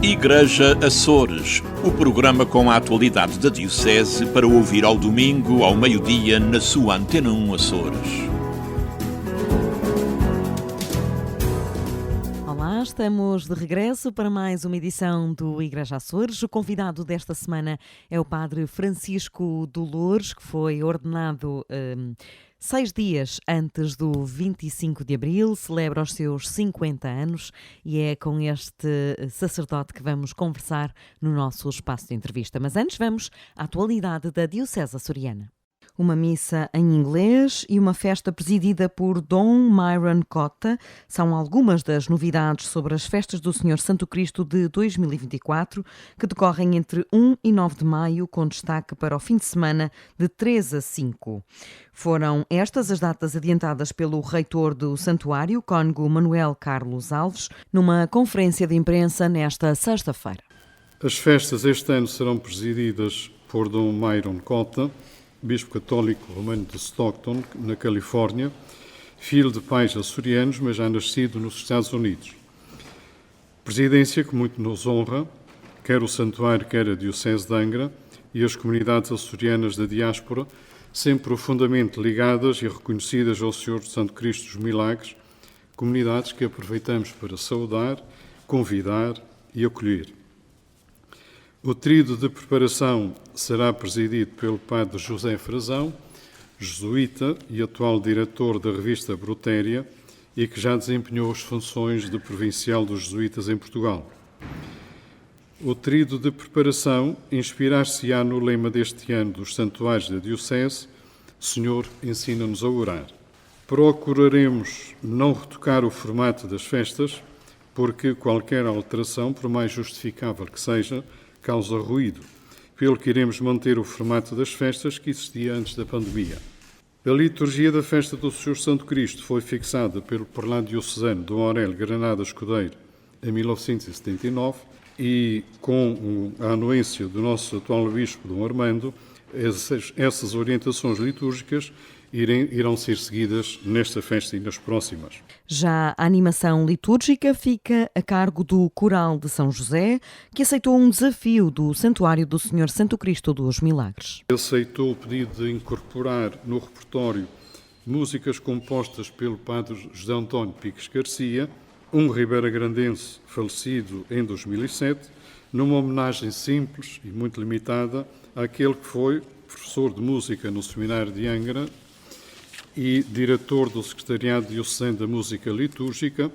Igreja Açores, o programa com a atualidade da Diocese para ouvir ao domingo, ao meio-dia, na sua Antena 1 Açores. Olá, estamos de regresso para mais uma edição do Igreja Açores. O convidado desta semana é o Padre Francisco Dolores, que foi ordenado 6 dias antes do 25 de abril, celebra os seus 50 anos e é com este sacerdote que vamos conversar no nosso espaço de entrevista. Mas antes vamos à atualidade da Diocese Açoriana. Uma missa em inglês e uma festa presidida por Dom Myron Cota são algumas das novidades sobre as festas do Senhor Santo Cristo de 2024, que decorrem entre 1 e 9 de maio, com destaque para o fim de semana de 3 a 5. Foram estas as datas adiantadas pelo reitor do Santuário, cônego Manuel Carlos Alves, numa conferência de imprensa nesta sexta-feira. As festas este ano serão presididas por Dom Myron Cota, bispo católico romano de Stockton, na Califórnia, filho de pais açorianos, mas já nascido nos Estados Unidos. Presidência que muito nos honra, quer o Santuário, quer a Diocese de Angra e as comunidades açorianas da diáspora, sempre profundamente ligadas e reconhecidas ao Senhor Santo Cristo dos Milagres, comunidades que aproveitamos para saudar, convidar e acolher. O tríduo de preparação será presidido pelo padre José Frazão, jesuíta e atual diretor da revista Brutéria e que já desempenhou as funções de provincial dos jesuítas em Portugal. O tríduo de preparação inspirar-se-á no lema deste ano dos santuários da Diocese, Senhor, ensina-nos a orar. Procuraremos não retocar o formato das festas, porque qualquer alteração, por mais justificável que seja, causa ruído, pelo que iremos manter o formato das festas que existia antes da pandemia. A liturgia da festa do Senhor Santo Cristo foi fixada pelo prelado diocesano Dom Aurélio Granada Escudeiro em 1979 e, com a anuência do nosso atual bispo Dom Armando, essas orientações litúrgicas irão ser seguidas nesta festa e nas próximas. Já a animação litúrgica fica a cargo do Coral de São José, que aceitou um desafio do Santuário do Senhor Santo Cristo dos Milagres. Aceitou o pedido de incorporar no repertório músicas compostas pelo padre José António Piques Garcia, um ribeiragrandense falecido em 2007, numa homenagem simples e muito limitada àquele que foi professor de música no Seminário de Angra e diretor do Secretariado Diocesano da Música Litúrgica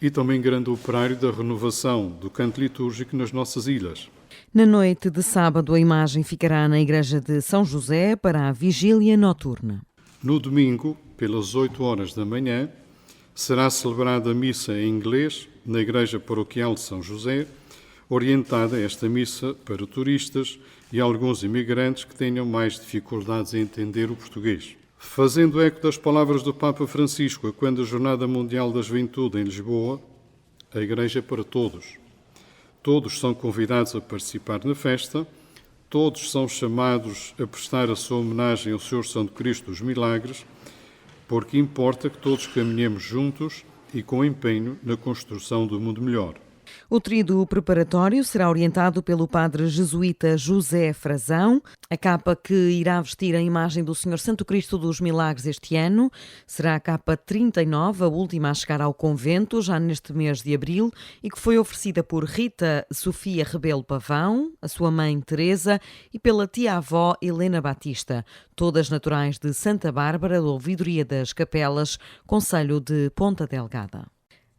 e também grande operário da renovação do canto litúrgico nas nossas ilhas. Na noite de sábado, a imagem ficará na Igreja de São José para a vigília noturna. No domingo, pelas 8 horas da manhã, será celebrada a missa em inglês na Igreja Paroquial de São José, orientada esta missa para turistas e alguns imigrantes que tenham mais dificuldades em entender o português. Fazendo eco das palavras do Papa Francisco a quando a Jornada Mundial da Juventude em Lisboa, a Igreja é para todos. Todos são convidados a participar na festa, todos são chamados a prestar a sua homenagem ao Senhor Santo Cristo dos Milagres, porque importa que todos caminhemos juntos e com empenho na construção do mundo melhor. O tríduo preparatório será orientado pelo padre jesuíta José Frazão. A capa que irá vestir a imagem do Senhor Santo Cristo dos Milagres este ano será a capa 39, a última a chegar ao convento, já neste mês de abril, e que foi oferecida por Rita Sofia Rebelo Pavão, a sua mãe Teresa, e pela tia-avó Helena Batista, todas naturais de Santa Bárbara, da Ouvidoria das Capelas, concelho de Ponta Delgada.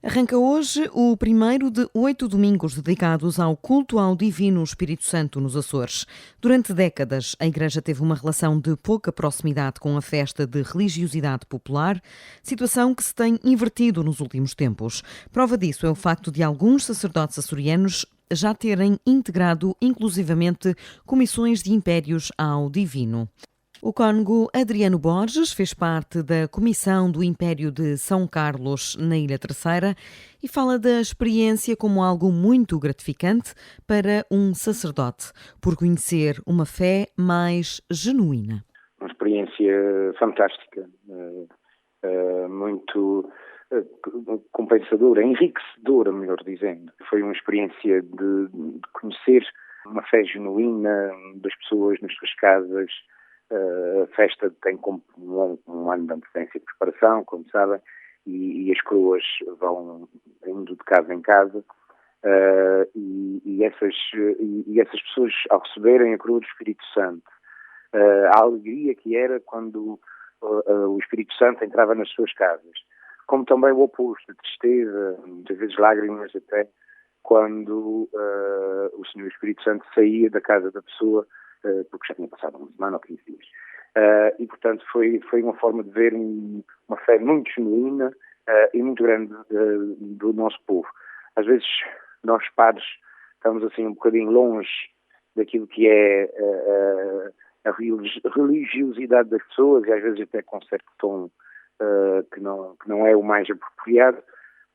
Arranca hoje o primeiro de 8 domingos dedicados ao culto ao Divino Espírito Santo nos Açores. Durante décadas, a Igreja teve uma relação de pouca proximidade com a festa de religiosidade popular, situação que se tem invertido nos últimos tempos. Prova disso é o facto de alguns sacerdotes açorianos já terem integrado inclusivamente comissões de impérios ao Divino. O cônego Adriano Borges fez parte da Comissão do Império de São Carlos na Ilha Terceira e fala da experiência como algo muito gratificante para um sacerdote, por conhecer uma fé mais genuína. Uma experiência fantástica, muito compensadora, enriquecedora, melhor dizendo. Foi uma experiência de conhecer uma fé genuína das pessoas nas suas casas. A festa tem como um ano de antecedência de preparação, como sabem, e as coroas vão indo de casa em casa. E essas pessoas, ao receberem a coroa do Espírito Santo, a alegria que era quando o Espírito Santo entrava nas suas casas, como também o oposto, a tristeza, muitas vezes lágrimas até, quando o Senhor Espírito Santo saía da casa da pessoa, porque já tinha passado uma semana ou 15 dias. E, portanto, foi uma forma de ver uma fé muito genuína e muito grande do nosso povo. Às vezes, nós padres estamos assim um bocadinho longe daquilo que é a religiosidade das pessoas, e às vezes até com certo tom que não é o mais apropriado,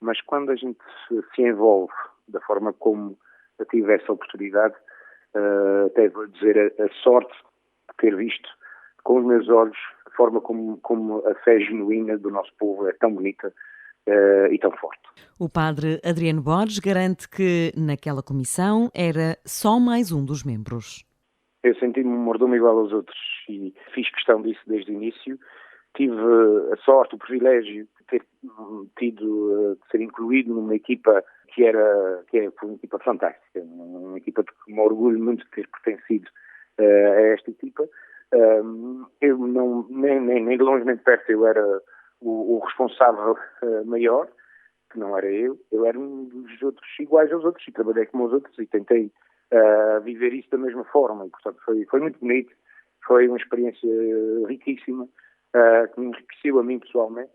mas quando a gente se envolve da forma como eu tive essa oportunidade, até vou dizer a sorte de ter visto com os meus olhos a forma como a fé genuína do nosse povo é tão bonita e tão forte. O padre Adriano Borges garante que naquela comissão era só mais um dos membros. Eu senti-me um mordomo igual aos outros e fiz questão disso desde o início. Tive a sorte, o privilégio de ter de ser incluído numa equipa foi uma equipa fantástica, uma equipa que me orgulho muito de ter pertencido a esta equipa. Eu nem de longe nem de perto eu era o responsável maior, que não era eu era um dos outros iguais aos outros e trabalhei como os outros e tentei viver isso da mesma forma e, portanto, foi muito bonito, foi uma experiência riquíssima, que me enriqueceu a mim pessoalmente.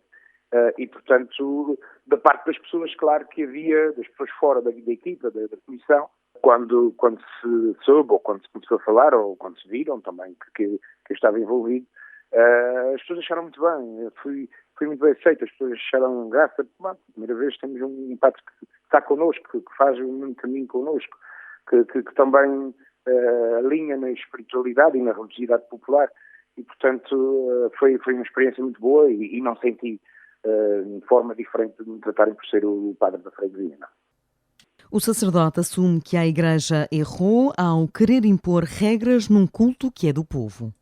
E, portanto, da parte das pessoas, claro que havia, das pessoas fora da equipa, da comissão, quando se soube, ou quando se começou a falar, ou quando se viram também que eu estava envolvido, as pessoas acharam muito bem, fui muito bem aceito, as pessoas acharam graça. Pela primeira vez temos um padre que está connosco, que faz o mesmo caminho connosco, que também alinha na espiritualidade e na religiosidade popular, e, portanto, foi uma experiência muito boa e não senti de forma diferente de me tratarem por ser o padre da freguesia, não. O sacerdote assume que a Igreja errou ao querer impor regras num culto que é do povo.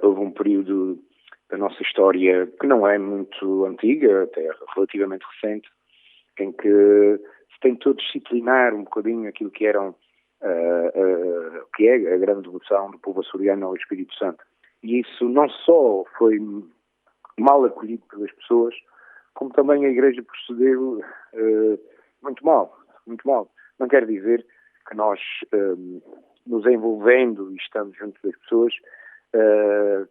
Houve um período da nossa história que não é muito antiga, até relativamente recente, em que se tentou disciplinar um bocadinho aquilo que que é a grande devoção do povo açoriano ao Espírito Santo. E isso não só foi mal acolhido pelas pessoas, como também a Igreja procedeu muito mal. Não quer dizer que nós, nos envolvendo e estando junto das pessoas,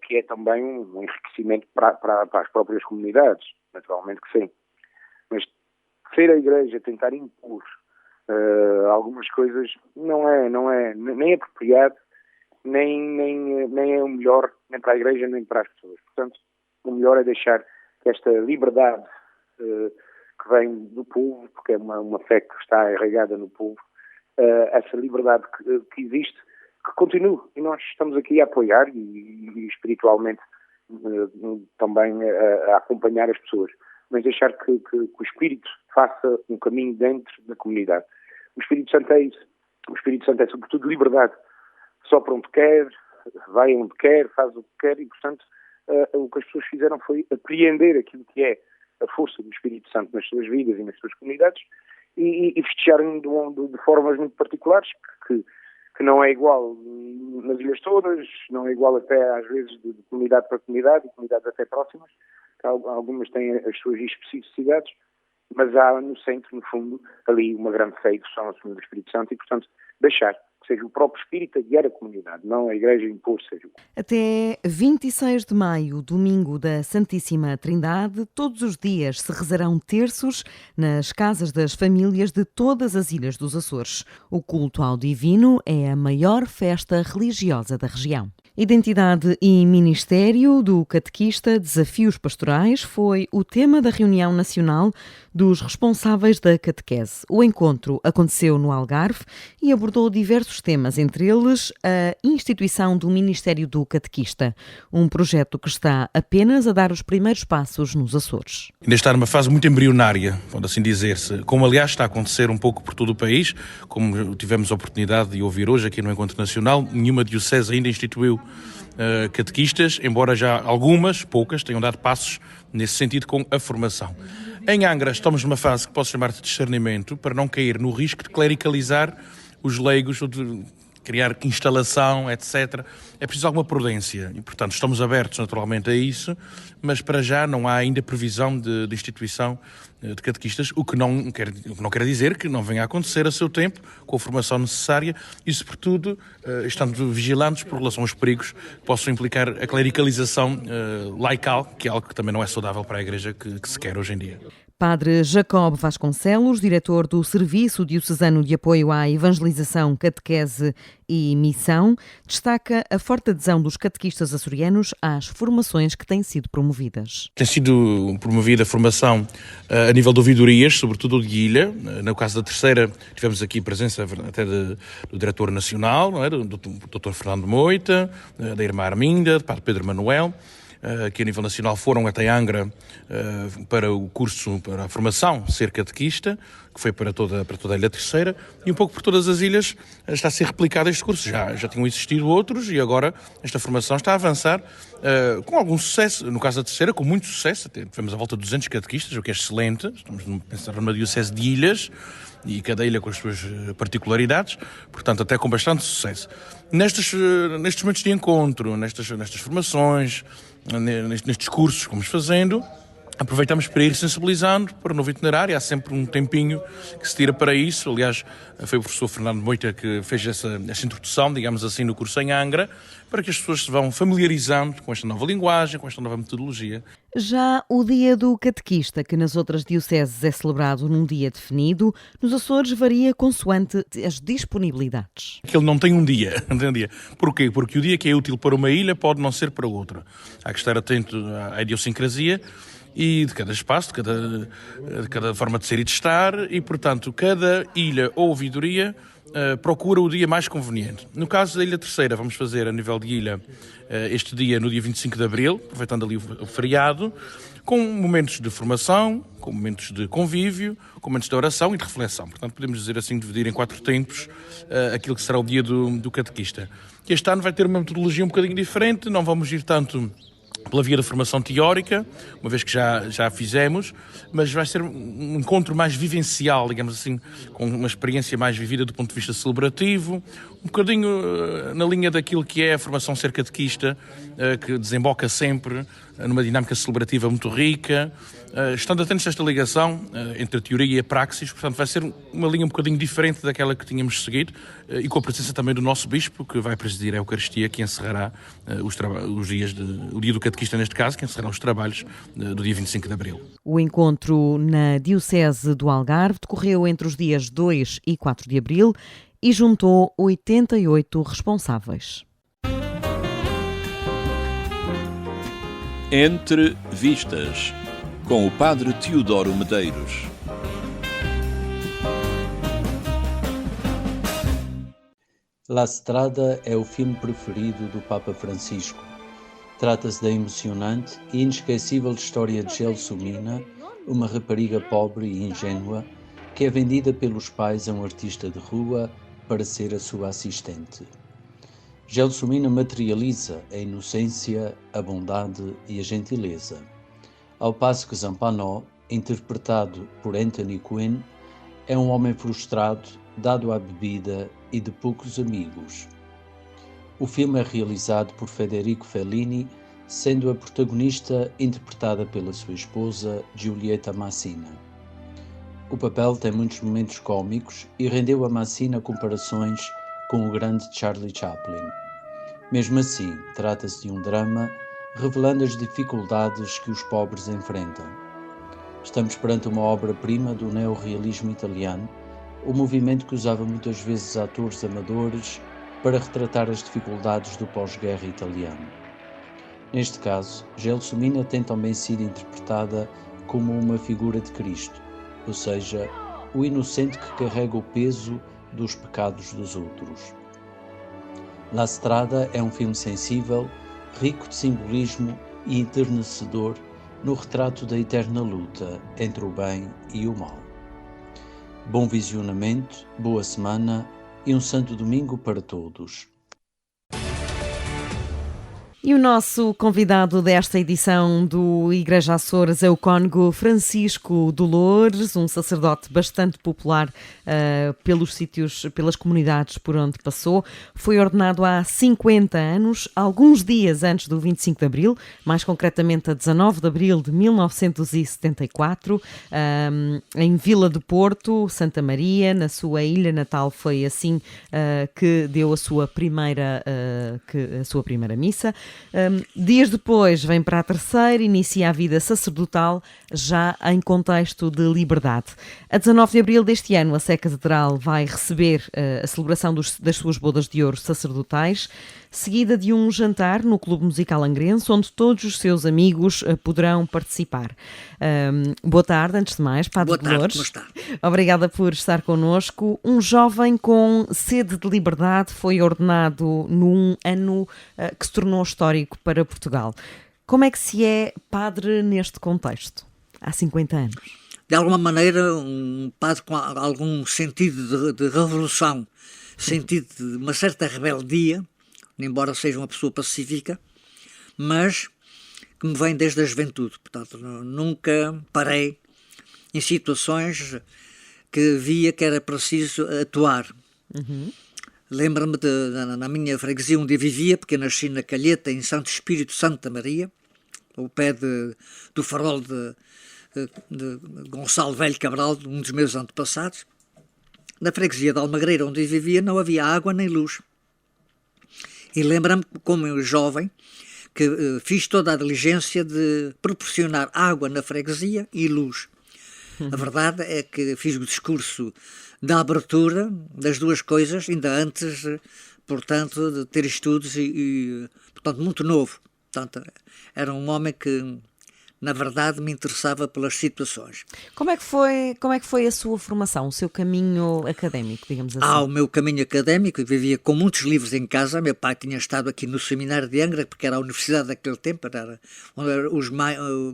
que é também um enriquecimento para as próprias comunidades, naturalmente que sim. Mas ser a Igreja tentar impor algumas coisas não é nem apropriado, nem é o melhor, nem para a Igreja, nem para as pessoas. Portanto, o melhor é deixar que esta liberdade que vem do povo, porque é uma fé que está arraigada no povo, essa liberdade que existe, que continue. E nós estamos aqui a apoiar e espiritualmente também a acompanhar as pessoas. Mas deixar que o Espírito faça um caminho dentro da comunidade. O Espírito Santo é isso. O Espírito Santo é, sobretudo, liberdade. Sopra onde quer, vai onde quer, faz o que quer e, portanto, o que as pessoas fizeram foi apreender aquilo que é a força do Espírito Santo nas suas vidas e nas suas comunidades e festejarem de formas muito particulares, que não é igual nas ilhas todas, não é igual até às vezes de comunidade para comunidade, e comunidades até próximas. Algumas têm as suas especificidades, mas há no centro, no fundo, ali uma grande fé que são a Senhora do Espírito Santo e, portanto, deixar que seja o próprio Espírito a guiar a comunidade, não a Igreja impor seja. Até 26 de maio, domingo da Santíssima Trindade, todos os dias se rezarão terços nas casas das famílias de todas as ilhas dos Açores. O culto ao Divino é a maior festa religiosa da região. Identidade e Ministério do Catequista, Desafios Pastorais, foi o tema da reunião nacional dos responsáveis da catequese. O encontro aconteceu no Algarve e abordou diversos temas, entre eles a instituição do Ministério do Catequista, um projeto que está apenas a dar os primeiros passos nos Açores. Ainda está numa fase muito embrionária, pode assim dizer-se, como aliás está a acontecer um pouco por todo o país, como tivemos a oportunidade de ouvir hoje aqui no Encontro Nacional. Nenhuma diocese ainda instituiu catequistas, embora já algumas, poucas, tenham dado passos nesse sentido com a formação. Em Angra estamos numa fase que posso chamar de discernimento, para não cair no risco de clericalizar os leigos ou de criar instalação, etc. É preciso alguma prudência e, portanto, estamos abertos naturalmente a isso, mas para já não há ainda previsão de instituição de catequistas, o que não quer dizer que não venha a acontecer a seu tempo, com a formação necessária e, sobretudo, estando vigilantes por relação aos perigos que possam implicar a clericalização laical, que é algo que também não é saudável para a Igreja que se quer hoje em dia. Padre Jacob Vasconcelos, diretor do Serviço Diocesano de Apoio à Evangelização, Catequese e Missão, destaca a forte adesão dos catequistas açorianos às formações que têm sido promovidas. Tem sido promovida a formação a nível de ouvidorias, sobretudo de ilha. No caso da terceira, tivemos aqui a presença até do diretor nacional, não é? Do Dr. Fernando Moita, da irmã Arminda, do Padre Pedro Manuel, que a nível nacional foram até Angra para o curso, para a formação Ser Catequista, que foi para toda a Ilha Terceira, e um pouco por todas as ilhas está a ser replicado este curso. Já tinham existido outros e agora esta formação está a avançar com algum sucesso. No caso da Terceira, com muito sucesso. Tivemos a volta de 200 catequistas, o que é excelente. Estamos a pensar numa diocese de ilhas, e cada ilha com as suas particularidades, portanto até com bastante sucesso. Nestes momentos de encontro, nestas formações, nestes cursos que vamos fazendo, aproveitamos para ir sensibilizando para o novo itinerário. Há sempre um tempinho que se tira para isso. Aliás, foi o professor Fernando Moita que fez essa introdução, digamos assim, no curso em Angra, para que as pessoas se vão familiarizando com esta nova linguagem, com esta nova metodologia. Já o Dia do Catequista, que nas outras dioceses é celebrado num dia definido, nos Açores varia consoante as disponibilidades. Que ele não tem um dia. Porquê? Porque o dia que é útil para uma ilha pode não ser para outra. Há que estar atento à idiosincrasia e de cada espaço, de cada forma de ser e de estar, e, portanto, cada ilha ou ouvidoria procura o dia mais conveniente. No caso da Ilha Terceira, vamos fazer a nível de ilha este dia no dia 25 de Abril, aproveitando ali o feriado, com momentos de formação, com momentos de convívio, com momentos de oração e de reflexão. Portanto, podemos dizer assim, dividir em 4 tempos aquilo que será o dia do catequista. Este ano vai ter uma metodologia um bocadinho diferente, não vamos ir tanto pela via da formação teórica, uma vez que já a fizemos, mas vai ser um encontro mais vivencial, digamos assim, com uma experiência mais vivida do ponto de vista celebrativo, um bocadinho na linha daquilo que é a formação Ser Catequista, que desemboca sempre numa dinâmica celebrativa muito rica, estando atentos a esta ligação entre a teoria e a praxis. Portanto, vai ser uma linha um bocadinho diferente daquela que tínhamos seguido, e com a presença também do nosso Bispo, que vai presidir a Eucaristia, que encerrará o dia do catequista, neste caso, que encerrará os trabalhos do dia 25 de Abril. O encontro na Diocese do Algarve decorreu entre os dias 2 e 4 de Abril e juntou 88 responsáveis. Entre Vistas, com o Padre Teodoro Medeiros. La Strada é o filme preferido do Papa Francisco. Trata-se da emocionante e inesquecível história de Gelsomina, uma rapariga pobre e ingênua que é vendida pelos pais a um artista de rua para ser a sua assistente. Gelsomina materializa a inocência, a bondade e a gentileza, ao passo que Zampano, interpretado por Anthony Quinn, é um homem frustrado, dado à bebida e de poucos amigos. O filme é realizado por Federico Fellini, sendo a protagonista interpretada pela sua esposa, Giulietta Massina. O papel tem muitos momentos cómicos e rendeu a Massina comparações com o grande Charlie Chaplin. Mesmo assim, trata-se de um drama, revelando as dificuldades que os pobres enfrentam. Estamos perante uma obra-prima do neorrealismo italiano, o movimento que usava muitas vezes atores amadores para retratar as dificuldades do pós-guerra italiano. Neste caso, Gelsomina tem também sido interpretada como uma figura de Cristo, ou seja, o inocente que carrega o peso dos pecados dos outros. La Strada é um filme sensível, rico de simbolismo e enternecedor no retrato da eterna luta entre o bem e o mal. Bom visionamento, boa semana e um santo domingo para todos. E o nosso convidado desta edição do Igreja Açores é o cônego Francisco Dolores, um sacerdote bastante popular pelos sítios, pelas comunidades por onde passou. Foi ordenado há 50 anos, alguns dias antes do 25 de Abril, mais concretamente a 19 de Abril de 1974, em Vila do Porto, Santa Maria, na sua ilha natal. Foi assim que deu a sua primeira missa. Dias depois vem para a terceira, inicia a vida sacerdotal já em contexto de liberdade. A 19 de abril deste ano, a Sé Catedral vai receber a celebração das suas bodas de ouro sacerdotais, seguida de um jantar no Clube Musical Angrense, onde todos os seus amigos poderão participar. Boa tarde, antes de mais, Padre Dolores. Boa tarde, como está? Obrigada por estar connosco. Um jovem com sede de liberdade foi ordenado num ano que se tornou histórico para Portugal. Como é que se é padre neste contexto, há 50 anos? De alguma maneira, um padre com algum sentido de revolução, sentido de uma certa rebeldia, embora seja uma pessoa pacífica, mas que me vem desde a juventude. Portanto, nunca parei em situações que via que era preciso atuar. Lembro-me na minha freguesia onde eu vivia, porque eu nasci na Calheta, em Santo Espírito Santa Maria, ao pé do farol de Gonçalo Velho Cabral, um dos meus antepassados. Na freguesia de Almagreira, onde eu vivia, não havia água nem luz. E lembro-me, como jovem, que fiz toda a diligência de proporcionar água na freguesia e luz. A verdade é que fiz o discurso da abertura das duas coisas, ainda antes, portanto, de ter estudos e portanto, muito novo. Portanto, era um homem que, na verdade, me interessava pelas situações. Como é que foi a sua formação, o seu caminho académico, digamos assim? O meu caminho académico, eu vivia com muitos livros em casa. Meu pai tinha estado aqui no seminário de Angra, porque era a universidade daquele tempo,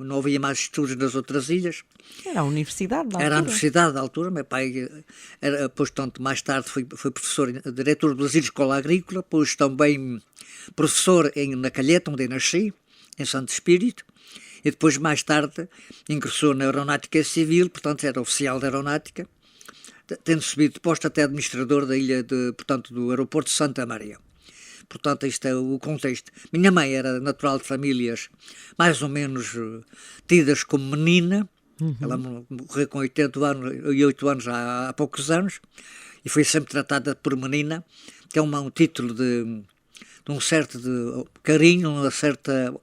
não havia mais estudos nas outras ilhas. Era a universidade da altura. Era a universidade da altura. Meu pai era, portanto, mais tarde foi professor, diretor do Asilo Escola Agrícola, depois também professor na Calheta, onde eu nasci, em Santo Espírito. E depois, mais tarde, ingressou na Aeronáutica Civil, portanto, era oficial da Aeronáutica, tendo subido de posto até administrador da ilha, portanto, do aeroporto de Santa Maria. Portanto, isto é o contexto. Minha mãe era natural de famílias mais ou menos tidas como menina. Ela morreu com 88 anos há poucos anos, e foi sempre tratada por menina, que é um título de um certo carinho, uma certa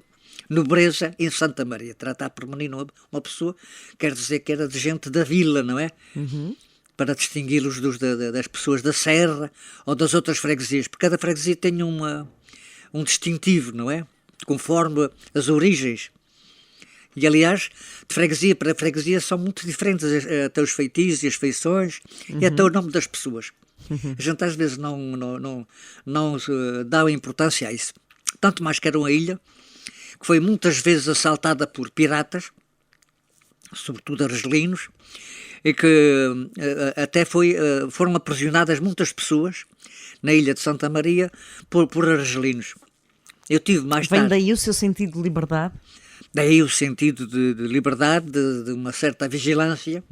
nobreza em Santa Maria. Tratar por menino uma pessoa quer dizer que era de gente da vila, não é? Para distingui-los das pessoas da serra ou das outras freguesias, porque cada freguesia tem um distintivo, não é? Conforme as origens. E, aliás, de freguesia para freguesia são muito diferentes até os feitios e as feições e até o nome das pessoas. A gente às vezes não dá importância a isso. Tanto mais que era uma ilha que foi muitas vezes assaltada por piratas, sobretudo argelinos, e que até foram aprisionadas muitas pessoas na ilha de Santa Maria por argelinos. Eu tive mais tarde... Vem daí o seu sentido de liberdade? Daí o sentido de liberdade, de uma certa vigilância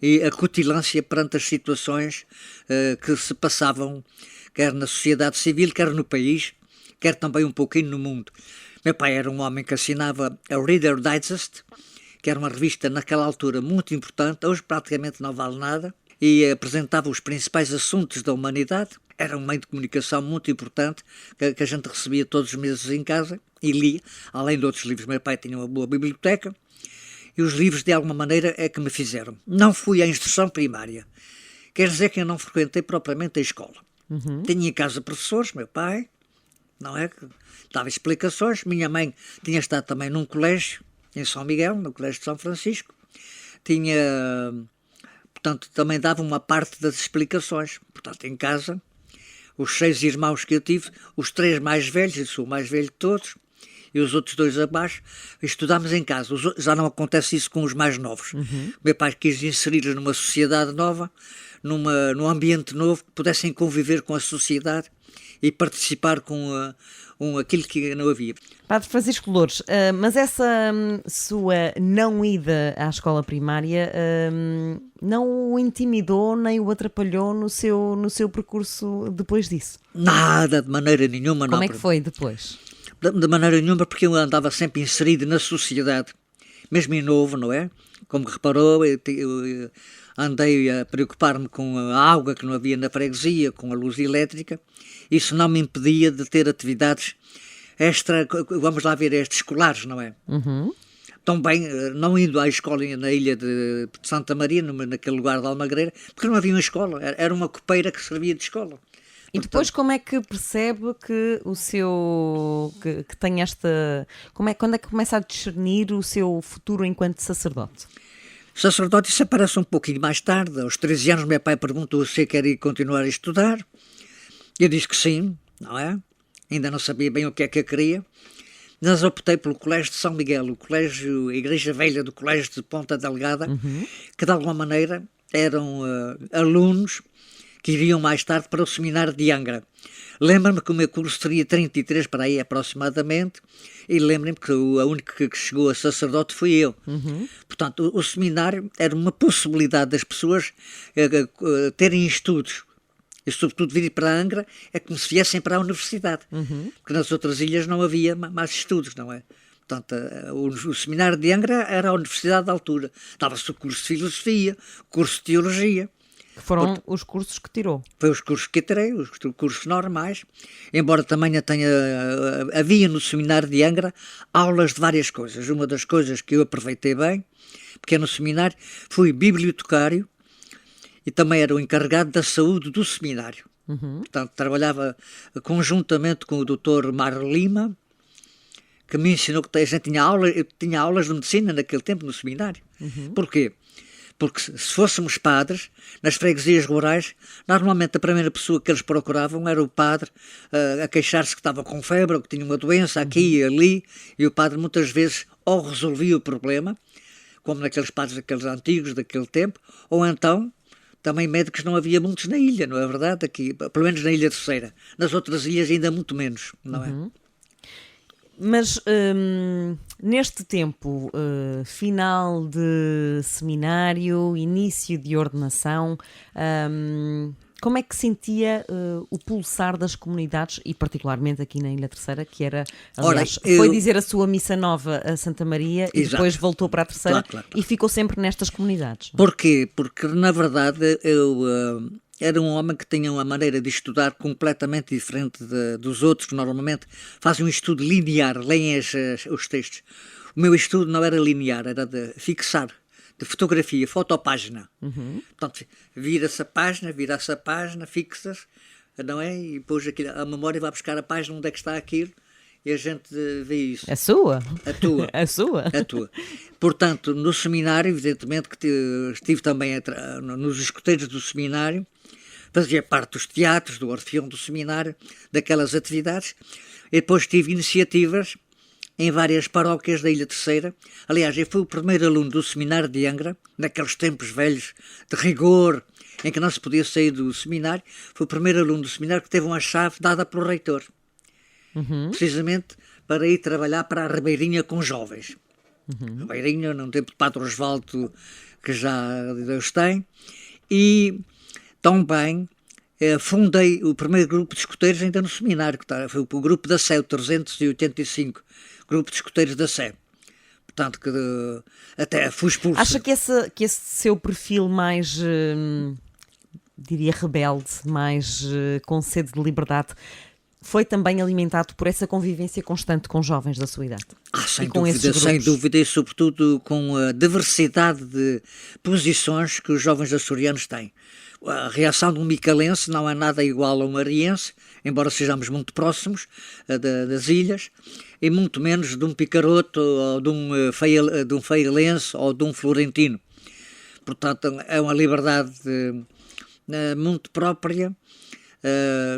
e acutilância perante as situações que se passavam, quer na sociedade civil, quer no país, quer também um pouquinho no mundo. Meu pai era um homem que assinava a Reader Digest, que era uma revista naquela altura muito importante, hoje praticamente não vale nada, e apresentava os principais assuntos da humanidade. Era um meio de comunicação muito importante que a gente recebia todos os meses em casa e lia, além de outros livros. Meu pai tinha uma boa biblioteca e os livros, de alguma maneira, é que me fizeram. Não fui à instrução primária. Quer dizer que eu não frequentei propriamente a escola. Tinha em casa professores, meu pai, não é? Que dava explicações. Minha mãe tinha estado também num colégio, em São Miguel, no Colégio de São Francisco. Portanto, também dava uma parte das explicações. Portanto, em casa, os 6 irmãos que eu tive, os 3 mais velhos, eu sou o mais velho de todos, e os outros 2 abaixo, estudámos em casa. Já não acontece isso com os mais novos. Meu pai quis inserir-los numa sociedade nova, num ambiente novo, que pudessem conviver com a sociedade e participar com aquilo que não havia. Padre Francisco Louros, mas essa sua não ida à escola primária não o intimidou nem o atrapalhou no seu percurso depois disso? Nada, de maneira nenhuma. Como é que foi depois? De maneira nenhuma, porque eu andava sempre inserido na sociedade, mesmo em novo, não é? Como reparou, eu andei a preocupar-me com a água que não havia na freguesia, com a luz elétrica. Isso não me impedia de ter atividades vamos lá ver, escolares, não é? Também, não indo à escola na ilha de Santa Maria, naquele lugar de Almagreira, porque não havia uma escola, era uma copeira que servia de escola. E depois como é que percebe que que tem esta... Quando é que começa a discernir o seu futuro enquanto sacerdote? Sacerdote, isso aparece um pouquinho mais tarde. Aos 13 anos, meu pai perguntou se eu queria continuar a estudar. Eu disse que sim, não é? Ainda não sabia bem o que é que eu queria. Mas optei pelo Colégio de São Miguel, a Igreja Velha do Colégio de Ponta Delgada, que de alguma maneira eram alunos que iriam mais tarde para o Seminário de Angra. Lembro-me que o meu curso teria 33 para aí aproximadamente, e lembro-me que a única que chegou a sacerdote fui eu. Portanto, o seminário era uma possibilidade das pessoas terem estudos. E sobretudo vir para a Angra é como se viessem para a universidade, porque nas outras ilhas não havia mais estudos, não é? Portanto, o seminário de Angra era a universidade da altura. Dava-se o curso de filosofia, o curso de teologia. Que foram os cursos que tirou? Foi os cursos que tirei, os cursos normais, embora também havia no seminário de Angra aulas de várias coisas. Uma das coisas que eu aproveitei bem, porque no seminário fui bibliotecário e também era o encarregado da saúde do seminário. Portanto, trabalhava conjuntamente com o Dr. Mário Lima, que me ensinou que a gente tinha aulas de medicina naquele tempo no seminário. Porquê? Porque se fôssemos padres, nas freguesias rurais, normalmente a primeira pessoa que eles procuravam era o padre a queixar-se que estava com febre ou que tinha uma doença aqui e ali, e o padre muitas vezes ou resolvia o problema, como naqueles padres daqueles antigos, daquele tempo, ou então também médicos não havia muitos na ilha, não é verdade? Aqui, pelo menos na Ilha Terceira. Nas outras ilhas ainda muito menos, não é? Mas neste tempo, final de seminário, início de ordenação, como é que sentia o pulsar das comunidades, e particularmente aqui na Ilha Terceira, que era, aliás, foi dizer a sua missa nova a Santa Maria e depois voltou para a Terceira, claro. E ficou sempre nestas comunidades? Porquê? Porque, na verdade, eu era um homem que tinha uma maneira de estudar completamente diferente dos outros, que normalmente fazem um estudo linear, leem os textos. O meu estudo não era linear, era de fixar, de fotografia, fotopágina. Portanto, vira-se a página, fixa-se, não é? E depois a memória vai buscar a página onde é que está aquilo e a gente vê isso. A sua? A tua. A sua? A tua. Portanto, no seminário, evidentemente que estive também nos escuteiros do seminário, fazia parte dos teatros, do orfeão do seminário, daquelas atividades, e depois tive iniciativas em várias paróquias da Ilha Terceira. Aliás, eu fui o primeiro aluno do seminário de Angra, naqueles tempos velhos de rigor, em que não se podia sair do seminário. Fui o primeiro aluno do seminário que teve uma chave dada pelo reitor, precisamente para ir trabalhar para a Ribeirinha com jovens. Ribeirinha, num tempo de Padre Osvaldo, que já Deus tem, e também fundei o primeiro grupo de escuteiros ainda no seminário, que foi o grupo da Sé, o 385, grupo de escuteiros da Sé. Portanto, que até fui expulso. Acha que esse seu perfil mais, diria, rebelde, mais com sede de liberdade, foi também alimentado por essa convivência constante com jovens da sua idade. Sem dúvida, e sobretudo com a diversidade de posições que os jovens açorianos têm. A reação de um micalense não é nada igual a um ariense, embora sejamos muito próximos das ilhas, e muito menos de um picaroto, ou de um feirense ou de um florentino. Portanto, é uma liberdade muito própria,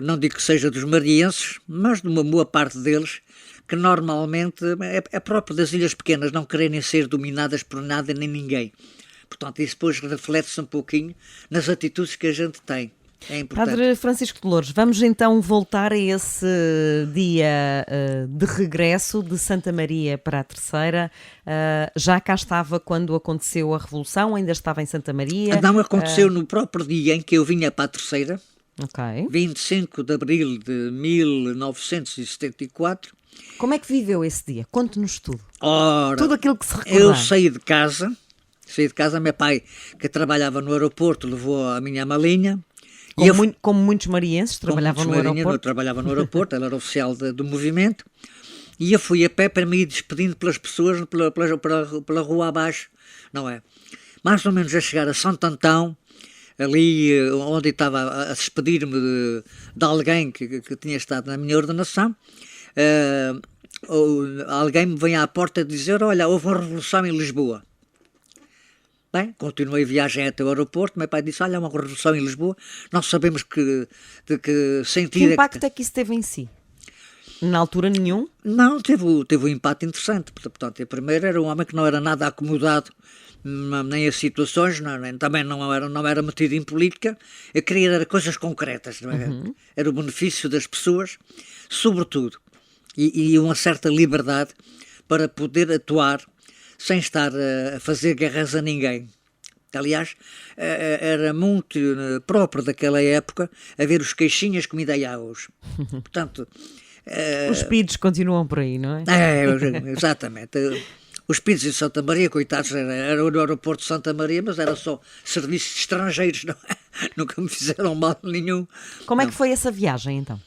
não digo que seja dos marienses, mas de uma boa parte deles, que normalmente é próprio das ilhas pequenas, não quererem ser dominadas por nada nem ninguém. Portanto, isso depois reflete-se um pouquinho nas atitudes que a gente tem. É importante. Padre Francisco de Loures, vamos então voltar a esse dia de regresso de Santa Maria para a Terceira. Já cá estava quando aconteceu a Revolução, ainda estava em Santa Maria? Não, aconteceu no próprio dia em que eu vinha para a Terceira, okay. 25 de abril de 1974. Como é que viveu esse dia? Conte-nos tudo. Ora, tudo aquilo que se recordar. Eu saí de casa, meu pai, que trabalhava no aeroporto, levou a minha malinha. Como muitos marienses trabalhavam no aeroporto. Eu trabalhava no aeroporto, ela era oficial do movimento, e eu fui a pé para me ir despedindo pelas pessoas pela rua abaixo, não é? Mais ou menos a chegar a Santo Antão, ali onde estava a despedir-me de alguém que tinha estado na minha ordenação, alguém me vem à porta dizer: olha, houve uma revolução em Lisboa. Bem, continuei a viagem até o aeroporto. Meu pai disse: olha, uma revolução em Lisboa, não sabemos de que sentido. Que impacto é que isso teve em si? Na altura nenhum? Não, teve um impacto interessante. Portanto, primeiro era um homem que não era nada acomodado, nem a situações, também não era metido em política. Eu queria era coisas concretas, não é? Uhum. Era o benefício das pessoas, sobretudo, e uma certa liberdade para poder atuar sem estar a fazer guerras a ninguém. Aliás, era muito próprio daquela época haver os queixinhas, comida e águas. Portanto, os PIDs continuam por aí, não é? Exatamente. Os PIDs em Santa Maria, coitados, era no aeroporto de Santa Maria, mas era só serviços estrangeiros, não é? Nunca me fizeram mal nenhum. Como é que foi essa viagem, então,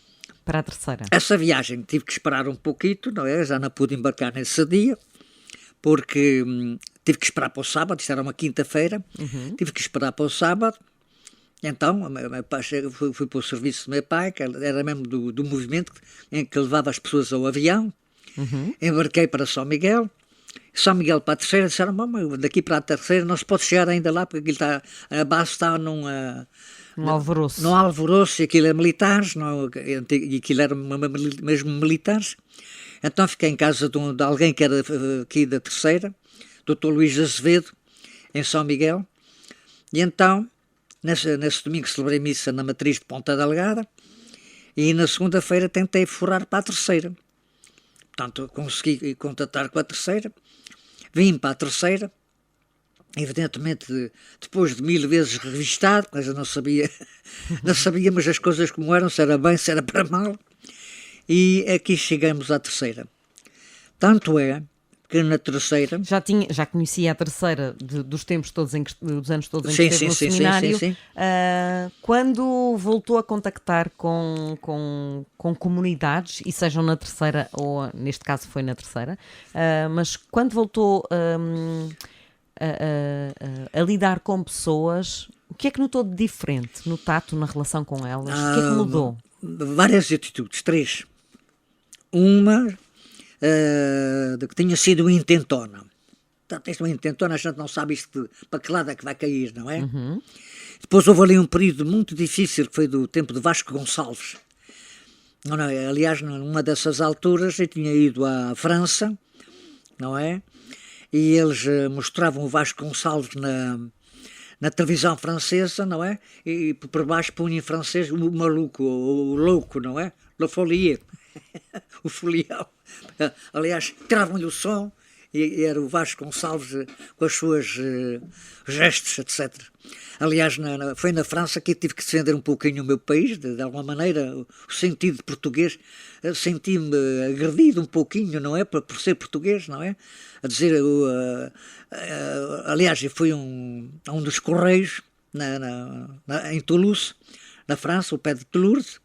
para a Terceira? Essa viagem tive que esperar um pouquinho, não é? Já não pude embarcar nesse dia, porque tive que esperar para o sábado. Isto era uma quinta-feira, tive que esperar para o sábado. Então, meu pai, fui para o serviço do meu pai, que era mesmo do movimento em que levava as pessoas ao avião. Embarquei para São Miguel para a Terceira. Disseram: daqui para a Terceira não se pode chegar ainda lá, porque a base está num alvoroço. Num alvoroço, e aquilo é militares, e aquilo era mesmo militares. Então fiquei em casa de alguém que era aqui da Terceira, Dr. Luís Azevedo, em São Miguel. E então, nesse domingo, celebrei missa na matriz de Ponta Delgada, e na segunda-feira tentei forrar para a Terceira. Portanto, consegui contatar com a Terceira, vim para a Terceira, evidentemente depois de 1000 vezes revistado, mas eu não sabíamos as coisas como eram, se era bem, se era para mal. E aqui chegamos à Terceira. Tanto é que na Terceira... Já conhecia a Terceira dos tempos todos, dos anos todos em que esteve no seminário. Sim. Quando voltou a contactar com comunidades, e sejam na Terceira, ou neste caso foi na Terceira, mas quando voltou a lidar com pessoas, o que é que notou de diferente no tato, na relação com elas? O que é que mudou? Várias atitudes, 3. Uma, de que tinha sido intentona. Portanto, isto é uma intentona, a gente não sabe isto para que lado é que vai cair, não é? Depois houve ali um período muito difícil, que foi do tempo de Vasco Gonçalves. Aliás, numa dessas alturas eu tinha ido à França, não é? E eles mostravam o Vasco Gonçalves na televisão francesa, não é? E por baixo punha em francês o maluco, o louco, não é? Le Folie. O folião. Aliás, tiravam-lhe o som, e era o Vasco Gonçalves com as suas gestos, etc. Aliás, foi na França que eu tive que defender um pouquinho o meu país, de alguma maneira, o sentido de português. Senti-me agredido um pouquinho, não é? Por ser português, não é? A dizer, aliás, eu fui a um dos correios em Toulouse, na França, o pé de Toulouse,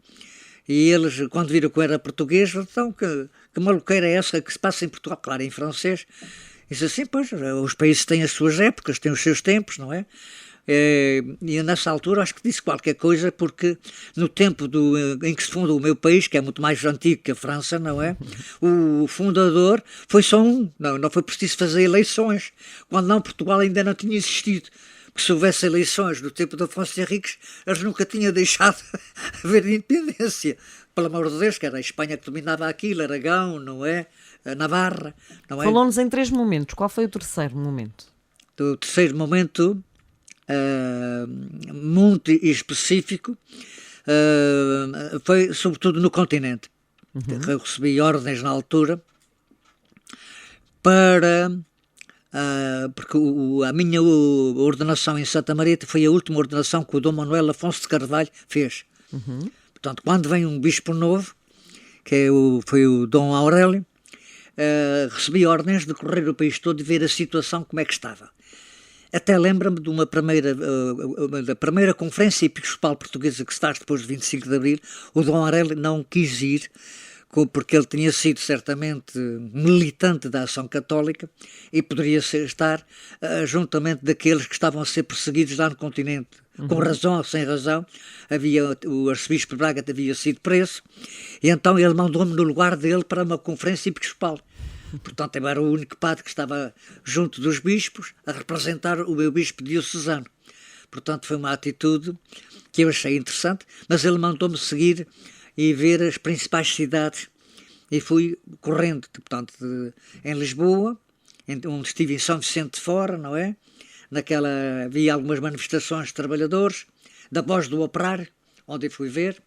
E eles, quando viram que eu era português, então que maluqueira é essa que se passa em Portugal? Claro, em francês. Disse assim, pois, os países têm as suas épocas, têm os seus tempos, não é? E nessa altura acho que disse qualquer coisa, porque no tempo em que se fundou o meu país, que é muito mais antigo que a França, não é? O fundador foi só um, não foi preciso fazer eleições, quando não, Portugal ainda não tinha existido. Porque se houvesse eleições no tempo de Afonso Henriques, eles nunca tinham deixado haver independência. Pelo amor de Deus, que era a Espanha que dominava aquilo, Aragão, não é? A Navarra, não é? Falou-nos em 3 momentos. Qual foi o terceiro momento? O terceiro momento, muito específico, foi sobretudo no continente. Eu recebi ordens na altura para... porque a minha ordenação em Santa Maria foi a última ordenação que o Dom Manuel Afonso de Carvalho fez. Portanto, quando vem um bispo novo, que foi o Dom Aurélio, recebi ordens de correr o país todo e ver a situação como é que estava. Até lembro-me de da primeira conferência episcopal portuguesa que se faz depois de 25 de Abril. O Dom Aurélio não quis ir, porque ele tinha sido certamente militante da Ação Católica e poderia estar juntamente daqueles que estavam a ser perseguidos lá no continente, com razão ou sem razão. O arcebispo de Braga havia sido preso, e então ele mandou-me no lugar dele para uma conferência episcopal. Portanto, eu era o único padre que estava junto dos bispos a representar o meu bispo diocesano. Portanto, foi uma atitude que eu achei interessante, mas ele mandou-me seguir e ver as principais cidades, e fui correndo, portanto, em Lisboa, onde estive em São Vicente de Fora, não é? Havia algumas manifestações de trabalhadores, da Voz do Operário, onde eu fui ver,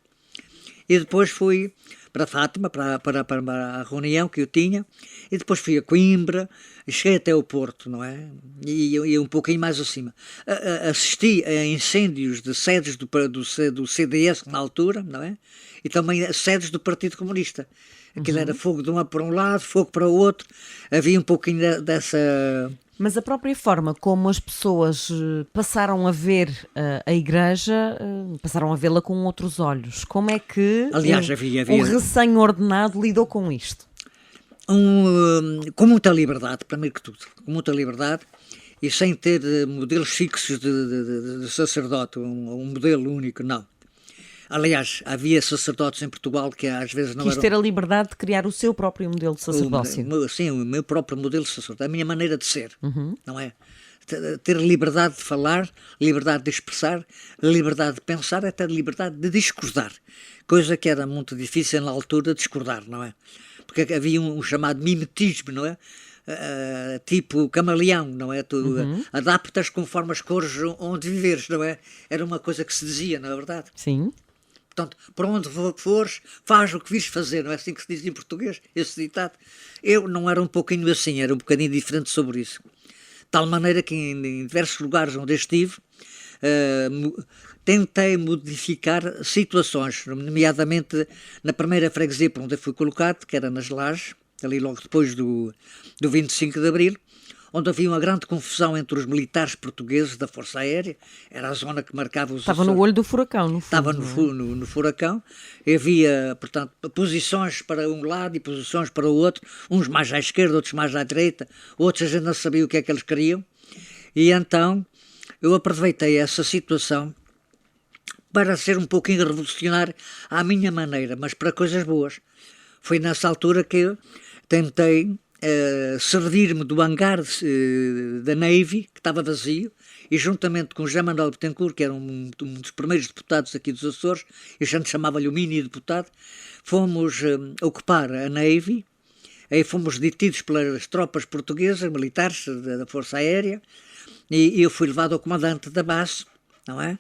e depois fui para Fátima, para a reunião que eu tinha, e depois fui a Coimbra, e cheguei até o Porto, não é? E um pouquinho mais acima. Assisti a incêndios de sedes do CDS na altura, não é? E também a sedes do Partido Comunista. Aquilo era fogo de uma para um lado, fogo para o outro. Havia um pouquinho dessa... Mas a própria forma como as pessoas passaram a ver a Igreja, passaram a vê-la com outros olhos. Como é que Aliás, havia... um recém-ordenado lidou com isto? Com muita liberdade, primeiro que tudo. Com muita liberdade e sem ter modelos fixos de sacerdote, um modelo único, não. Aliás, havia sacerdotes em Portugal que às vezes não Quis ter a liberdade de criar o seu próprio modelo de sacerdócio. Sim, o meu próprio modelo de sacerdote, a minha maneira de ser, não é? Ter liberdade de falar, liberdade de expressar, liberdade de pensar, até liberdade de discordar. Coisa que era muito difícil na altura discordar, não é? Porque havia um chamado mimetismo, não é? Tipo camaleão, não é? Tu adaptas conforme as cores onde viveres, não é? Era uma coisa que se dizia, não é verdade? Sim. Portanto, para onde fores, faz o que vires fazer, não é assim que se diz em português, esse ditado? Eu não era um pouquinho assim, era um bocadinho diferente sobre isso. De tal maneira que em diversos lugares onde estive, tentei modificar situações, nomeadamente na primeira freguesia por onde eu fui colocado, que era nas Lajes, ali logo depois do 25 de Abril, onde havia uma grande confusão entre os militares portugueses da Força Aérea. Era a zona que marcava os Estava no olho do furacão, no fundo. Estava no furacão. Havia, portanto, posições para um lado e posições para o outro, uns mais à esquerda, outros mais à direita, outros a gente não sabia o que é que eles queriam. E então eu aproveitei essa situação para ser um pouquinho revolucionário à minha maneira, mas para coisas boas. Foi nessa altura que eu tentei servir-me do hangar da Navy, que estava vazio, e juntamente com o José Manuel Betancourt, que era um dos primeiros deputados aqui dos Açores, e a gente chamava-lhe o mini-deputado, fomos ocupar a Navy. Aí fomos detidos pelas tropas portuguesas, militares da Força Aérea, e eu fui levado ao comandante da base, não é?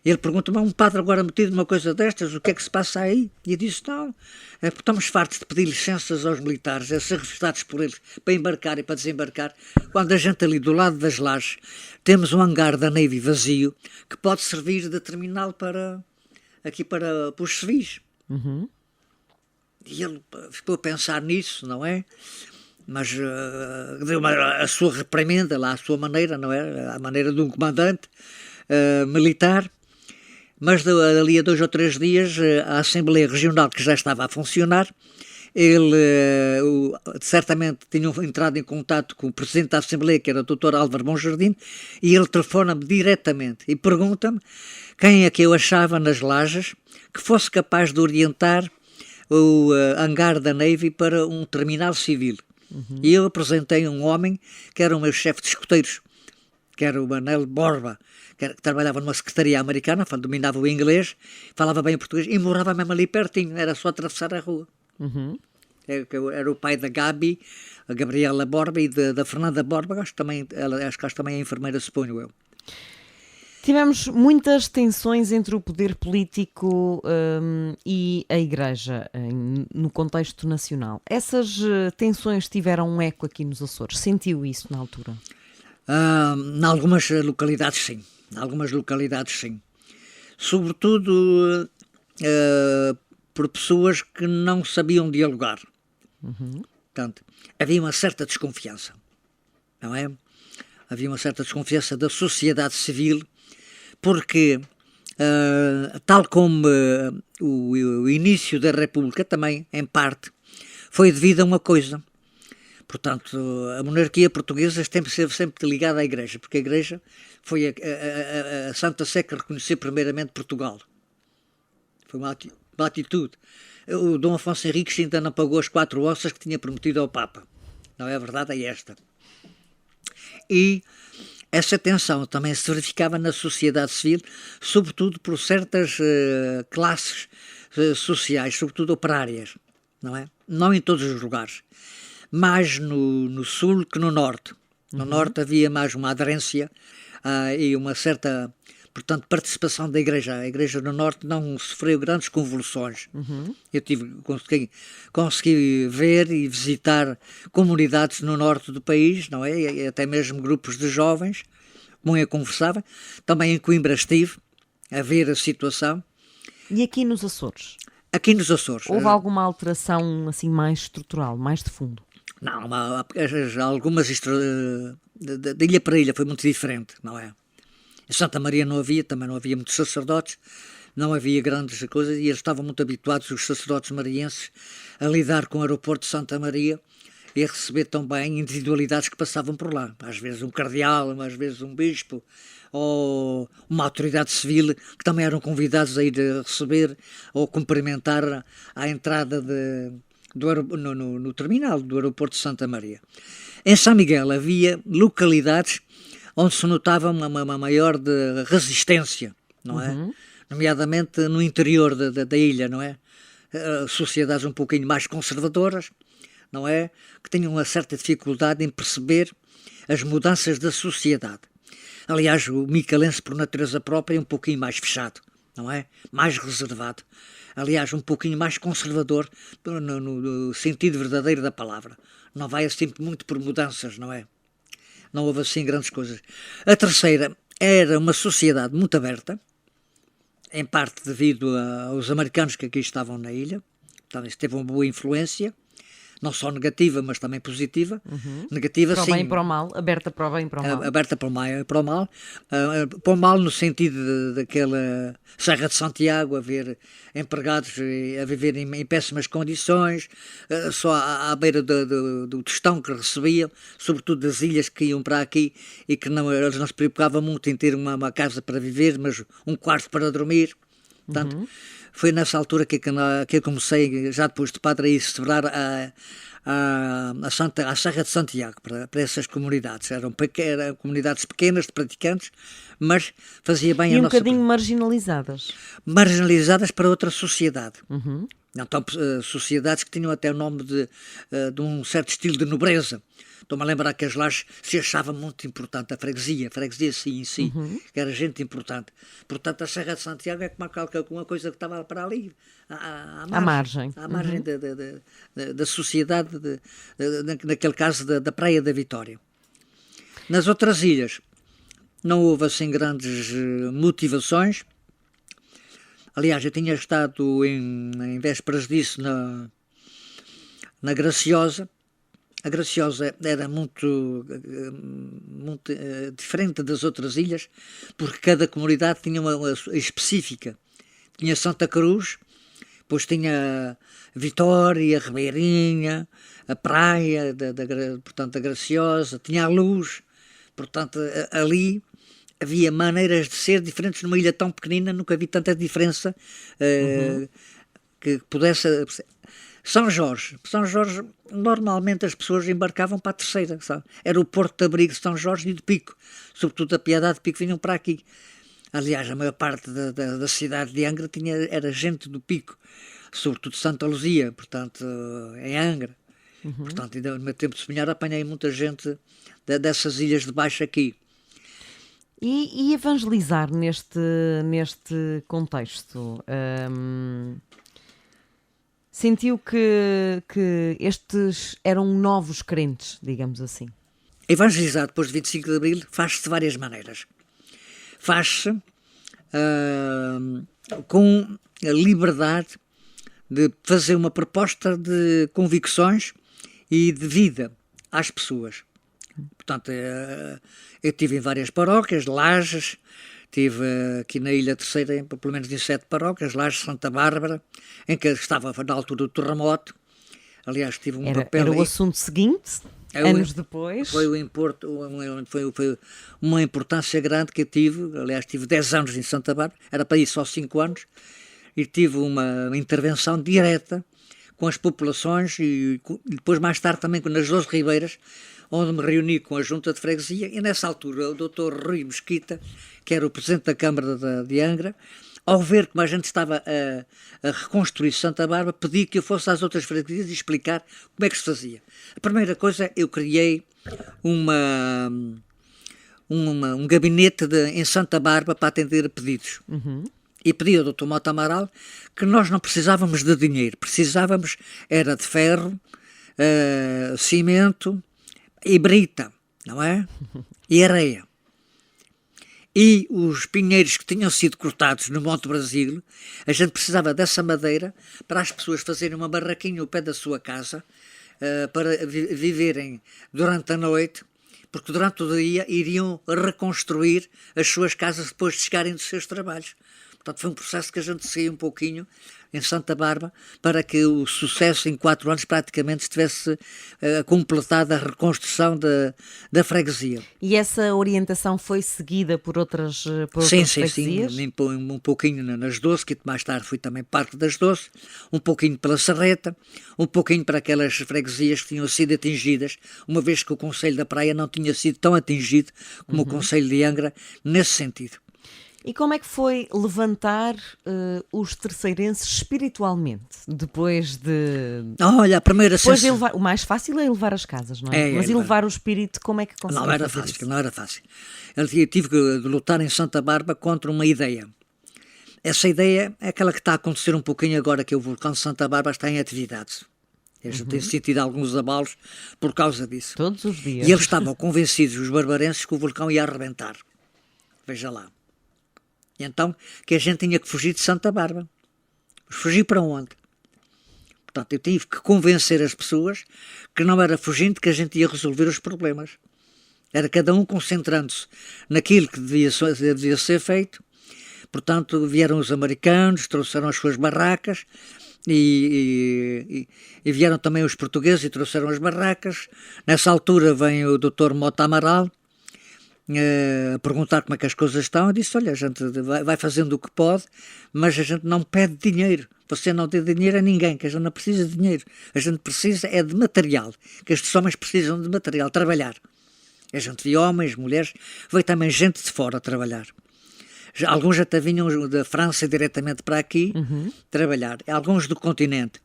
Ele pergunta-me, um padre agora metido numa coisa destas, o que é que se passa aí? E eu disse, não, porque estamos fartos de pedir licenças aos militares, a ser revistados por eles, para embarcar e para desembarcar, quando a gente ali do lado das Lajes temos um hangar da Navy vazio, que pode servir de terminal para os civis. E ele ficou a pensar nisso, não é? Mas deu a sua reprimenda lá, à sua maneira, não é? À maneira de um comandante militar. Mas ali a 2 ou 3 dias, a Assembleia Regional, que já estava a funcionar, ele certamente tinha entrado em contato com o Presidente da Assembleia, que era o Dr. Álvaro Monjardim, e ele telefona-me diretamente e pergunta-me quem é que eu achava nas Lajes que fosse capaz de orientar o hangar da Navy para um terminal civil. E eu apresentei um homem que era o meu chefe de escoteiros, que era o Manel Borba, que trabalhava numa secretaria americana, dominava o inglês, falava bem o português e morava mesmo ali pertinho, era só atravessar a rua. Era o pai da Gabi, a Gabriela Borba, e da Fernanda Borba, acho que também é enfermeira, suponho eu. Tivemos muitas tensões entre o poder político e a Igreja no contexto nacional. Essas tensões tiveram um eco aqui nos Açores? Sentiu isso na altura? Em algumas localidades, sim. Sobretudo por pessoas que não sabiam dialogar. Portanto, havia uma certa desconfiança, não é? Havia uma certa desconfiança da sociedade civil, porque, tal como o início da República, também, em parte, foi devido a uma coisa. Portanto, a monarquia portuguesa esteve sempre ligada à Igreja, porque a Igreja foi a Santa Sé que reconheceu primeiramente Portugal. Foi uma atitude. O Dom Afonso Henriques ainda não pagou as 4 ossas que tinha prometido ao Papa. Não é? A verdade é esta. E essa tensão também se verificava na sociedade civil, sobretudo por certas classes sociais, sobretudo operárias, não é? Não em todos os lugares, mais no sul que no norte. No norte havia mais uma aderência e uma certa, portanto, participação da Igreja. A Igreja no norte não sofreu grandes convulsões. Eu consegui ver e visitar comunidades no norte do país, não é? E até mesmo grupos de jovens, como eu conversava. Também em Coimbra estive a ver a situação. E aqui nos Açores? Aqui nos Açores. Houve alguma alteração assim mais estrutural, mais de fundo? Não, algumas de ilha para ilha foi muito diferente, não é? Em Santa Maria também não havia muitos sacerdotes, não havia grandes coisas, e eles estavam muito habituados, os sacerdotes marienses, a lidar com o aeroporto de Santa Maria e a receber também individualidades que passavam por lá. Às vezes um cardeal, às vezes um bispo, ou uma autoridade civil, que também eram convidados a ir receber ou cumprimentar à entrada no terminal do aeroporto de Santa Maria. Em São Miguel havia localidades onde se notava uma maior de resistência, não é? Nomeadamente no interior da ilha, não é? Sociedades um pouquinho mais conservadoras, não é? Que tinham uma certa dificuldade em perceber as mudanças da sociedade. Aliás, o micalense, por natureza própria, é um pouquinho mais fechado, não é? Mais reservado. Aliás, um pouquinho mais conservador no sentido verdadeiro da palavra. Não vai assim muito por mudanças, não é? Não houve assim grandes coisas. A terceira era uma sociedade muito aberta, em parte devido aos americanos que aqui estavam na ilha. Então, isso teve uma boa influência, não só negativa, mas também positiva. Negativa, para o sim. bem e para o mal, aberta para o bem e para o mal. Aberta para o bem e para o mal. Para o mal no sentido daquela Serra de Santiago, haver empregados a viver em péssimas condições, só à beira do tostão que recebiam, sobretudo das ilhas que iam para aqui, e que eles não se preocupavam muito em ter uma casa para viver, mas um quarto para dormir. Portanto, foi nessa altura que eu comecei, já depois de padre, a celebrar a Serra de Santiago para essas comunidades. Eram comunidades pequenas de praticantes, mas fazia bem e a nossa... E um bocadinho marginalizadas. Marginalizadas para outra sociedade. Então, sociedades que tinham até o nome de um certo estilo de nobreza. Estou-me a lembrar que as Lajes se achava muito importante, a freguesia sim em si, que era gente importante. Portanto, a Serra de Santiago é como uma coisa que estava para ali, à margem da sociedade, naquele caso da Praia da Vitória. Nas outras ilhas não houve assim grandes motivações. Aliás, eu tinha estado em vésperas disso na Graciosa, A Graciosa era muito diferente das outras ilhas, porque cada comunidade tinha uma específica. Tinha Santa Cruz, depois tinha Vitória, Ribeirinha, a praia, portanto, a Graciosa, tinha a Luz. Portanto, ali havia maneiras de ser diferentes numa ilha tão pequenina, nunca vi tanta diferença que pudesse... São Jorge, normalmente as pessoas embarcavam para a terceira, sabe? Era o porto de abrigo de São Jorge e de Pico, sobretudo a Piedade de Pico vinham para aqui. Aliás, a maior parte da cidade de Angra era gente do Pico, sobretudo Santa Luzia, portanto, em Angra. Portanto, ainda no meu tempo de seminhar apanhei muita gente dessas ilhas de baixo aqui. E evangelizar neste contexto? Sentiu que estes eram novos crentes, digamos assim? Evangelizar depois de 25 de Abril faz-se de várias maneiras. Faz-se com a liberdade de fazer uma proposta de convicções e de vida às pessoas. Portanto, eu estive em várias paróquias, Lages, estive aqui na Ilha Terceira, pelo menos em 7 paróquias, Lages, Santa Bárbara, em que estava na altura do terremoto. Aliás, tive um papel... Era o assunto seguinte, anos depois. Foi uma importância grande que eu tive. Aliás, tive 10 anos em Santa Bárbara, era para ir só 5 anos, e tive uma intervenção direta com as populações e depois mais tarde também nas 12 Ribeiras, onde me reuni com a Junta de Freguesia, e nessa altura o Dr. Rui Mesquita, que era o Presidente da Câmara de Angra, ao ver como a gente estava a reconstruir Santa Bárbara, pedi que eu fosse às outras freguesias e explicar como é que se fazia. A primeira coisa, eu criei um gabinete em Santa Bárbara para atender a pedidos. E pedi ao Dr. Mota Amaral que nós não precisávamos de dinheiro, precisávamos era de ferro, cimento e brita, não é? E areia. E os pinheiros que tinham sido cortados no Monte Brasil, a gente precisava dessa madeira para as pessoas fazerem uma barraquinha ao pé da sua casa, para viverem durante a noite, porque durante o dia iriam reconstruir as suas casas depois de chegarem dos seus trabalhos. Portanto, foi um processo que a gente seguiu um pouquinho em Santa Bárbara para que o sucesso em 4 anos praticamente estivesse completada a reconstrução da freguesia. E essa orientação foi seguida por outras freguesias? Sim, um pouquinho nas 12, que mais tarde fui também parte das 12, um pouquinho pela Serreta, um pouquinho para aquelas freguesias que tinham sido atingidas, uma vez que o Conselho da Praia não tinha sido tão atingido como o Conselho de Angra nesse sentido. E como é que foi levantar os terceirenses espiritualmente, depois de... Olha, a primeira sensação... O mais fácil é elevar as casas, não é? Mas elevar o espírito, como é que conseguiu Não era fácil. Eu tive que lutar em Santa Bárbara contra uma ideia. Essa ideia é aquela que está a acontecer um pouquinho agora, que o vulcão de Santa Bárbara está em atividade. A gente tem sentido alguns abalos por causa disso. Todos os dias. E eles estavam convencidos, os barbarenses, que o vulcão ia arrebentar. Veja lá. E então, que a gente tinha que fugir de Santa Bárbara. Fugir para onde? Portanto, eu tive que convencer as pessoas que não era fugindo que a gente ia resolver os problemas. Era cada um concentrando-se naquilo que devia ser feito. Portanto, vieram os americanos, trouxeram as suas barracas e vieram também os portugueses e trouxeram as barracas. Nessa altura vem o Dr. Mota Amaral a perguntar como é que as coisas estão. Eu disse, olha, a gente vai fazendo o que pode, mas a gente não pede dinheiro. Você não dê dinheiro a ninguém, que a gente não precisa de dinheiro. A gente precisa é de material, que estes homens precisam de material, trabalhar. A gente vê homens, mulheres, veio também gente de fora trabalhar. Alguns até vinham da França diretamente para aqui trabalhar, alguns do continente.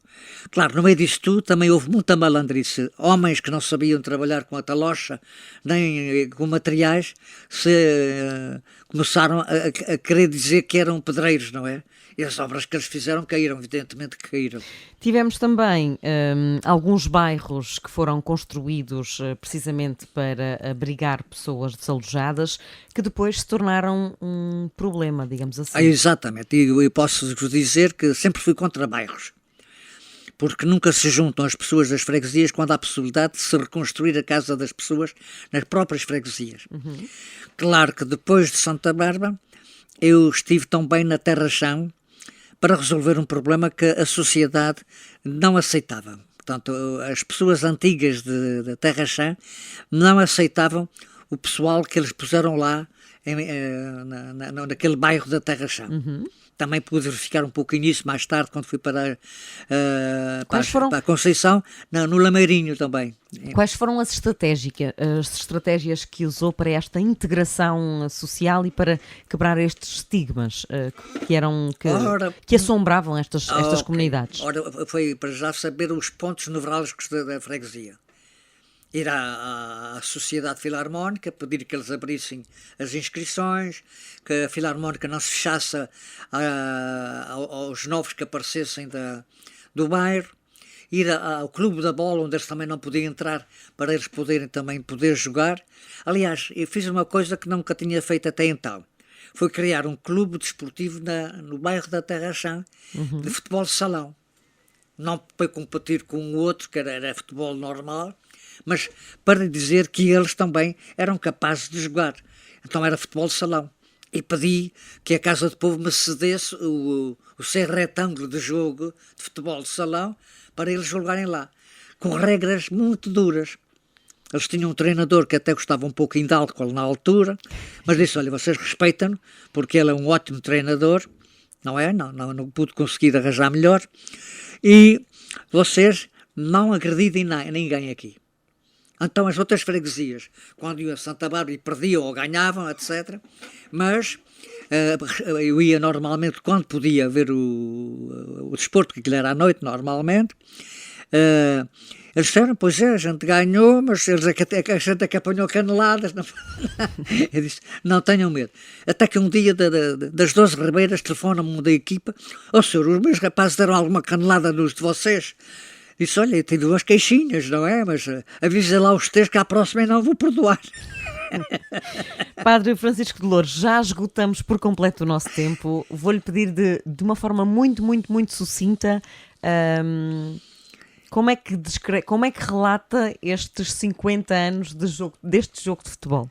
Claro, no meio disso tudo também houve muita malandrice. Homens que não sabiam trabalhar com a talocha, nem com materiais, começaram a querer dizer que eram pedreiros, não é? E as obras que eles fizeram caíram, evidentemente que caíram. Tivemos também alguns bairros que foram construídos precisamente para abrigar pessoas desalojadas, que depois se tornaram um problema, digamos assim. Exatamente, e eu posso-vos dizer que sempre fui contra bairros. porque nunca se juntam as pessoas das freguesias quando há possibilidade de se reconstruir a casa das pessoas nas próprias freguesias. Claro que depois de Santa Bárbara eu estive também na Terra-chão para resolver um problema que a sociedade não aceitava. Portanto, as pessoas antigas de Terra-chão não aceitavam o pessoal que eles puseram lá naquele bairro da Terra-chão. Também pude verificar um pouquinho isso mais tarde, quando fui para a Conceição, no Lameirinho também. Quais foram as estratégias que usou para esta integração social e para quebrar estes estigmas que assombravam estas comunidades? Ora, foi para já saber os pontos nevrálgicos da freguesia. Ir à Sociedade Filarmónica, pedir que eles abrissem as inscrições, que a Filarmónica não se fechasse aos novos que aparecessem do bairro, ir ao clube da bola, onde eles também não podiam entrar, para eles poderem também jogar. Aliás, eu fiz uma coisa que nunca tinha feito até então. Foi criar um clube desportivo no bairro da Terra-chão, de futebol de salão. Não para competir com o outro, que era futebol normal, mas para dizer que eles também eram capazes de jogar. Então era futebol de salão. E pedi que a Casa de Povo me cedesse o seu retângulo de jogo de futebol de salão para eles jogarem lá, com regras muito duras. Eles tinham um treinador que até gostava um pouquinho de álcool na altura, mas disse, olha, vocês respeitam-no, porque ele é um ótimo treinador, não é? Não pude conseguir arranjar melhor, e vocês não acreditem em ninguém aqui. Então as outras freguesias, quando iam a Santa Bárbara e perdiam ou ganhavam, etc. Mas eu ia normalmente, quando podia ver o desporto, que aquilo era à noite normalmente, eles disseram, pois é, a gente ganhou, mas a gente é que apanhou caneladas. Eu disse, não tenham medo. Até que um dia das 12 Ribeiras telefona-me da equipa, senhor, os meus rapazes deram alguma canelada nos de vocês? Disse, olha, eu tenho 2 queixinhas, não é? Mas avisa lá os teus que à próxima eu não vou perdoar. Padre Francisco de Loures, já esgotamos por completo o nosso tempo. Vou-lhe pedir de uma forma muito, muito, muito sucinta, como é que relata estes 50 anos deste jogo de futebol?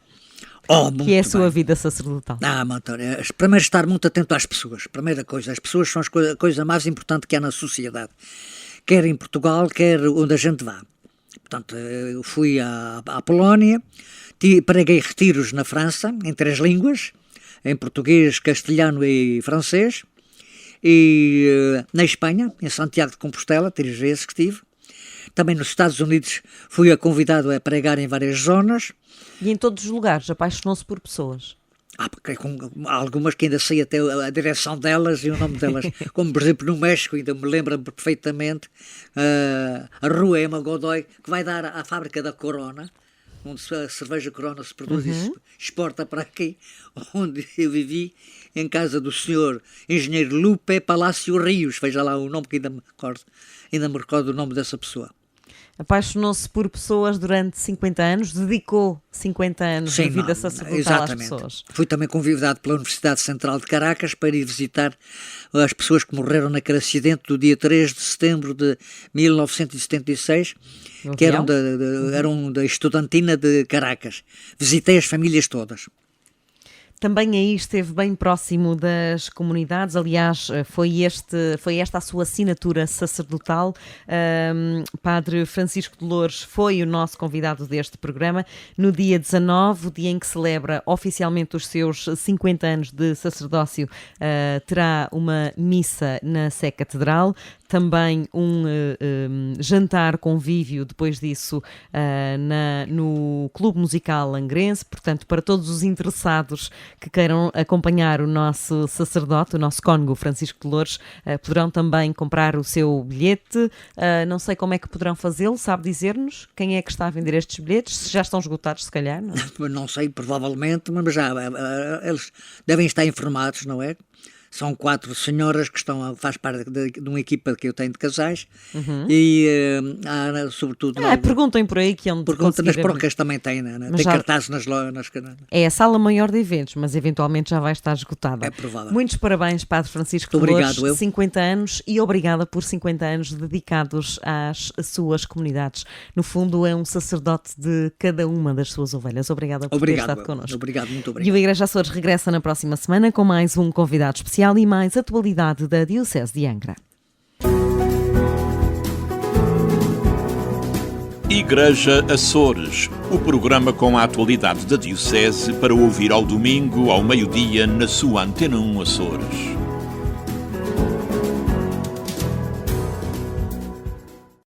Que é a sua vida sacerdotal. António, primeiro estar muito atento às pessoas. Primeira coisa, as pessoas são a coisa mais importante que há na sociedade. Quer em Portugal, quer onde a gente vá. Portanto, eu fui à Polónia, preguei retiros na França, em 3 línguas, em português, castelhano e francês, e na Espanha, em Santiago de Compostela, 3 vezes que estive. Também nos Estados Unidos fui convidado a pregar em várias zonas. E em todos os lugares, apaixonou-se por pessoas? Porque há algumas que ainda sei até a direção delas e o nome delas, como por exemplo no México, ainda me lembro perfeitamente, a rua Emma Godoy, que vai dar à fábrica da Corona, onde a cerveja Corona se produz e exporta para aqui, onde eu vivi, em casa do senhor engenheiro Lupe Palácio Rios, veja lá o nome que ainda me recordo o nome dessa pessoa. Apaixonou-se por pessoas durante 50 anos, dedicou 50 anos de vida sacerdotal às pessoas. Fui também convidado pela Universidade Central de Caracas para ir visitar as pessoas que morreram naquele acidente do dia 3 de setembro de 1976, que eram da estudantina de Caracas. Visitei as famílias todas. Também aí esteve bem próximo das comunidades, aliás, foi esta a sua assinatura sacerdotal. Padre Francisco de Loures foi o nosso convidado deste programa. No dia 19, o dia em que celebra oficialmente os seus 50 anos de sacerdócio, terá uma missa na Sé Catedral, também um jantar convívio depois disso no Clube Musical Langrense. Portanto, para todos os interessados que queiram acompanhar o nosso sacerdote, o nosso cônego Francisco de Loures, poderão também comprar o seu bilhete. Não sei como é que poderão fazê-lo, sabe dizer-nos quem é que está a vender estes bilhetes? Se já estão esgotados, se calhar, não? Não sei, provavelmente, mas já eles devem estar informados, não é? São 4 senhoras que faz parte de uma equipa que eu tenho de casais e há, sobretudo... perguntem por aí que é onde Porque nas paróquias também tem, tem cartazes nas lojas. É a sala maior de eventos, mas eventualmente já vai estar esgotada. É provável. Muitos parabéns, Padre Francisco Dolores, Dolores, 50 anos, e obrigada por 50 anos dedicados às suas comunidades. No fundo, é um sacerdote de cada uma das suas ovelhas. Obrigada por ter estado connosco. Obrigado, muito obrigado. E o Igreja Açores regressa na próxima semana com mais um convidado especial e mais atualidade da Diocese de Angra. Igreja Açores, o programa com a atualidade da Diocese para ouvir ao domingo, ao meio-dia, na sua Antena 1 Açores.